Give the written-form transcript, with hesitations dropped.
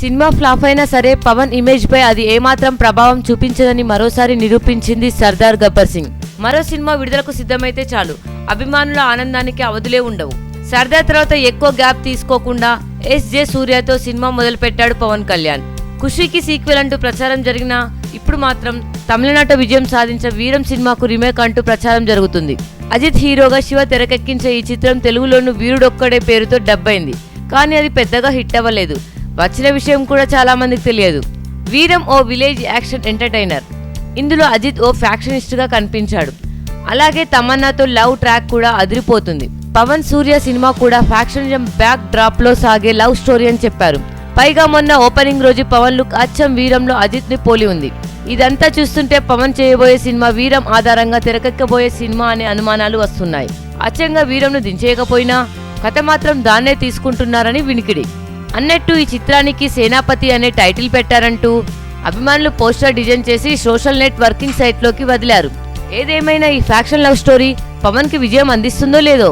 Cinema flop అయినా సరే Pawan image పై అది ఏమాత్రం ప్రభావం చూపించదని మరోసారి నిరూపించింది సర్దార్ గబ్బర్ సింగ్. మరో సినిమా విడుదలకు సిద్ధమైతే చాలు అభిమానుల ఆనందానికి అవధులే ఉండవు. సర్దార్ తర్వాత ఎక్కువ గ్యాప్ తీసుకోకుండా ఎస్.జె. సూర్యతో సినిమా మొదలు పెట్టాడు పవన్ కళ్యాణ్. ఖుషీకి సీక్వెల్ అంటూ ప్రచారం జరిగినా ఇప్పుడు మాత్రం తమిళనాట విజయం సాధించిన వీరం సినిమాకు రీమేక్ అంటూ ప్రచారం జరుగుతుంది. అజిత్ హీరోగా శివ తెరకెక్కించే ఈ చిత్రం తెలుగులోను వీరుడొక్కడే పేరుతో డబ్ అయింది. కానీ అది పెద్దగా హిట్ అవ్వలేదు. వచ్చిన విషయం కూడా చాలా మందికి తెలియదు. వీరం ఓ విలేజ్ యాక్షన్ ఎంటర్టైనర్. ఇందులో అజిత్ ఓ ఫ్యాక్షనిస్ట్ గా కనిపించాడు. అలాగే తమన్నాతో లవ్ ట్రాక్ కూడా అదిరిపోతుంది. పవన్ సూర్య సినిమా కూడా ఫ్యాక్షనిజం బ్యాక్ డ్రాప్ లో సాగే లవ్ స్టోరీ అని చెప్పారు. పైగా మొన్న ఓపెనింగ్ రోజు పవన్ లుక్ అచ్చం వీరంలో అజిత్ ని పోలి ఉంది. ఇదంతా చూస్తుంటే పవన్ చేయబోయే సినిమా వీరం ఆధారంగా తెరకెక్కబోయే సినిమా అనే అనుమానాలు వస్తున్నాయి. అచ్చంగా వీరంను దించేయకపోయినా కథ మాత్రం దాన్నే తీసుకుంటున్నారని వినికిడి. అన్నట్టు ఈ చిత్రానికి సేనాపతి అనే టైటిల్ పెట్టారంటూ అభిమానులు పోస్టర్ డిజైన్ చేసి సోషల్ నెట్ వర్కింగ్ సైట్ లోకి వదిలారు. ఏదేమైనా ఈ ఫ్యాక్షన్ లవ్ స్టోరీ పవన్ కి విజయం అందిస్తుందో లేదో.